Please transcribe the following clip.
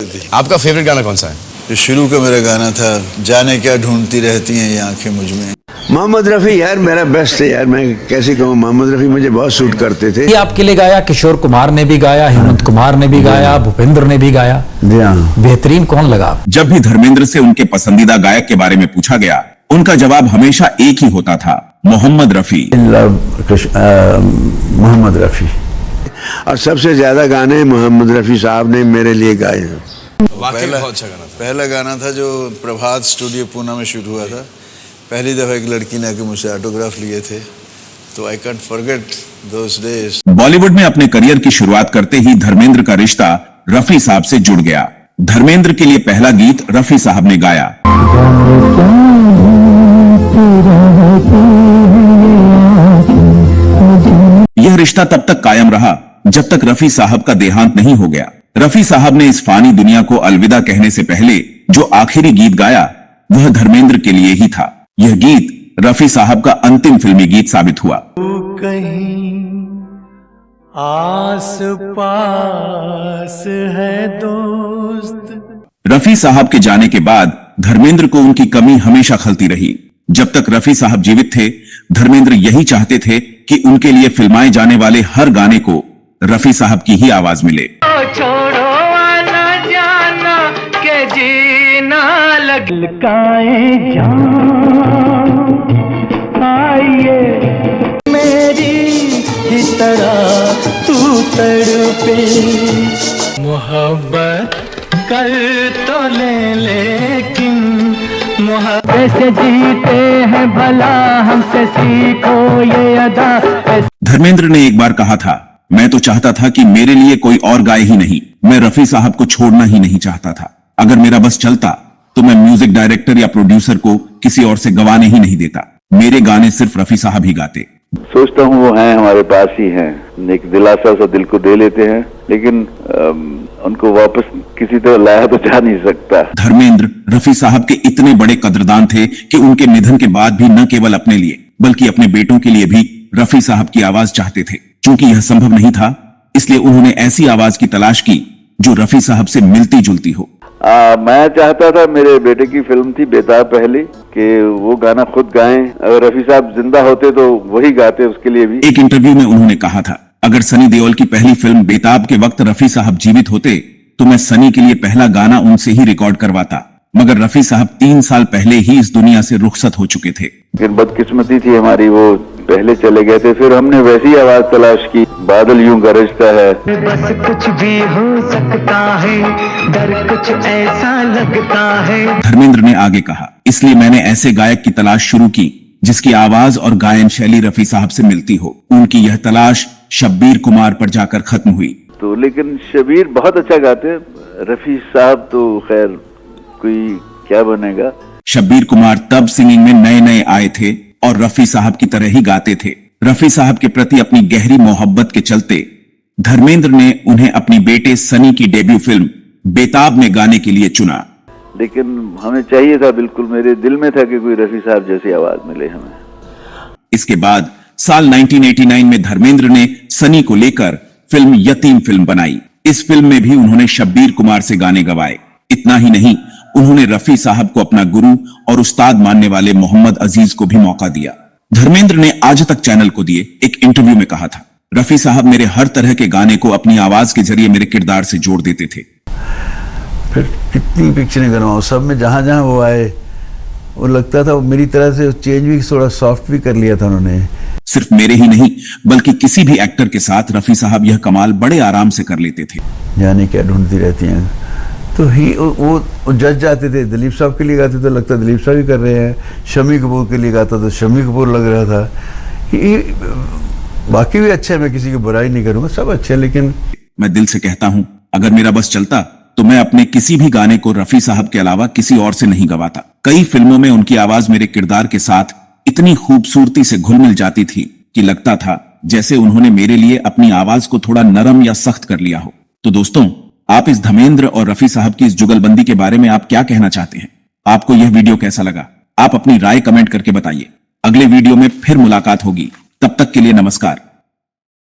थी। आपका फेवरेट गाना कौन सा है? जो शुरू का मेरा गाना था, जाने क्या ढूंढती रहती हैं ये आंखें मुझ में। मोहम्मद रफ़ी यार मेरा बेस्ट है यार, मैं कैसे कहूँ, मोहम्मद रफ़ी मुझे बहुत सूट करते थे। ये आपके लिए गाया, किशोर कुमार ने भी गाया, हेमंत कुमार ने भी गाया, भूपेंद्र ने भी गाया। जी हाँ। बेहतरीन कौन लगा? जब भी धर्मेंद्र से उनके पसंदीदा गायक के बारे में पूछा गया, उनका जवाब हमेशा एक ही होता था, मोहम्मद रफ़ी। मोहम्मद रफ़ी, और सबसे ज्यादा गाने मोहम्मद रफ़ी साहब ने मेरे लिए गाए हैं। पहला गाना था जो प्रभात स्टूडियो पूना में शूट हुआ था। पहली दफा एक लड़की ने आके मुझसे ऑटोग्राफ लिए थे, तो I can't forget those days. Bollywood में अपने करियर की शुरुआत करते ही धर्मेंद्र का रिश्ता रफ़ी साहब से जुड़ गया। धर्मेंद्र के लिए पहला गीत रफ़ी साहब ने गाया। यह रिश्ता तब तक कायम रहा जब तक रफ़ी साहब का देहांत नहीं हो गया। रफ़ी साहब ने इस फानी दुनिया को अलविदा कहने से पहले जो आखिरी गीत गाया वह धर्मेंद्र के लिए ही था। यह गीत रफ़ी साहब का अंतिम फिल्मी गीत साबित हुआ। कहीं आस पास है दोस्त। रफ़ी साहब के जाने के बाद धर्मेंद्र को उनकी कमी हमेशा खलती रही। जब तक रफ़ी साहब जीवित थे, धर्मेंद्र यही चाहते थे कि उनके लिए फिल्माए जाने वाले हर गाने को रफ़ी साहब की ही आवाज मिले। छोड़ो वाला जाना के जीना ललकाए आइए मेरी ही तरह तू तड़पे, मोहब्बत कर तो ले लेकिन मोहब्बत से जीते हैं भला, हमसे सीखो ये अदा। धर्मेंद्र ने एक बार कहा था, मैं तो चाहता था कि मेरे लिए कोई और गाए ही नहीं, मैं रफ़ी साहब को छोड़ना ही नहीं चाहता था। अगर मेरा बस चलता तो मैं म्यूजिक डायरेक्टर या प्रोड्यूसर को किसी और से गवाने ही नहीं देता, मेरे गाने सिर्फ रफ़ी साहब ही गाते। सोचता हूँ वो हैं, हमारे पास ही हैं, एक दिलासा सा दिल को दे लेते हैं, लेकिन उनको वापस किसी तरह लाया तो जा नहीं सकता। धर्मेंद्र रफ़ी साहब के इतने बड़े कदरदान थे कि उनके निधन के बाद भी न केवल अपने लिए बल्कि अपने बेटों के लिए भी रफ़ी साहब की आवाज चाहते थे। चूंकि यह संभव नहीं था, इसलिए उन्होंने ऐसी आवाज की तलाश की जो रफ़ी साहब से मिलती जुलती हो। मैं चाहता था, मेरे बेटे की फिल्म थी बेताब पहली, कि वो गाना खुद गाएं। अगर रफ़ी साहब जिंदा होते तो वही गाते उसके लिए भी। एक इंटरव्यू में उन्होंने कहा था, अगर सनी देओल की पहली फिल्म बेताब के वक्त रफ़ी साहब जीवित होते तो मैं सनी के लिए पहला गाना उनसे ही रिकॉर्ड करवाता, मगर रफ़ी साहब 3 साल पहले ही इस दुनिया से रुखसत हो चुके थे। लेकिन बदकिस्मती थी हमारी, वो पहले चले गए थे। फिर हमने वैसी आवाज तलाश की, बादल यूं गरजता है। बस कुछ भी हो सकता है, डर कुछ ऐसा लगता है। धर्मेंद्र ने आगे कहा, इसलिए मैंने ऐसे गायक की तलाश शुरू की जिसकी आवाज और गायन शैली रफ़ी साहब से मिलती हो। उनकी यह तलाश शब्बीर कुमार पर जाकर खत्म हुई। तो लेकिन शबीर बहुत अच्छा गाते, रफ़ी साहब तो खैर कोई क्या बनेगा। शब्बीर कुमार तब सिंगिंग में नए नए आए थे और रफ़ी साहब की तरह ही गाते थे। रफ़ी साहब के प्रति अपनी गहरी मोहब्बत के चलते धर्मेंद्र ने उन्हें अपनी बेटे सनी की डेब्यू फिल्म बेताब में गाने के लिए चुना। लेकिन हमें चाहिए था, बिल्कुल मेरे दिल में था कि कोई रफ़ी साहब जैसी आवाज मिले हमें। इसके बाद साल 1989 में धर्मेंद्र ने सनी को लेकर फिल्म यतीम फिल्म बनाई। इस फिल्म में भी उन्होंने शब्बीर कुमार से गाने गवाए। इतना ही नहीं, उन्होंने रफ़ी साहब को अपना गुरु और उस्ताद मानने वाले मोहम्मद अजीज को भी मौका दिया। धर्मेंद्र ने आज तक चैनल को दिए एक इंटरव्यू में कहा था, रफ़ी साहब मेरे हर तरह के गाने को अपनी आवाज के जरिए मेरे किरदार से जोड़ देते थे। फिर कितनी पिक्चरें करवाऊँ, सब में जहाँ जहाँ वो आए वो लगता था, वो मेरी तरह से चेंज भी थोड़ा सॉफ्ट भी कर लिया था उन्होंने। सिर्फ मेरे ही नहीं बल्कि किसी भी एक्टर के साथ रफ़ी साहब यह कमाल बड़े आराम से कर लेते थे। जाने क्या ढूंढती रहती हैं, तो ही वो जज जाते थे। दिलीप साहब के लिए गाते तो लगता दिलीप साहब ही कर रहे हैं, शम्मी कपूर के लिए गाता तो शम्मी कपूर लग रहा था। बाकी भी अच्छे हैं, मैं किसी की बुराई नहीं करूंगा, सब अच्छे हैं। लेकिन मैं दिल से कहता हूं, अगर मेरा बस चलता तो मैं अपने किसी भी गाने को रफ़ी साहब के अलावा किसी और से नहीं गवाता। कई फिल्मों में उनकी आवाज मेरे किरदार के साथ इतनी खूबसूरती से घुल मिल जाती थी कि लगता था जैसे उन्होंने मेरे लिए अपनी आवाज को थोड़ा नरम या सख्त कर लिया हो। तो दोस्तों, आप इस धर्मेंद्र और रफ़ी साहब की इस जुगलबंदी के बारे में आप क्या कहना चाहते हैं? आपको यह वीडियो कैसा लगा? आप अपनी राय कमेंट करके बताइए। अगले वीडियो में फिर मुलाकात होगी, तब तक के लिए नमस्कार।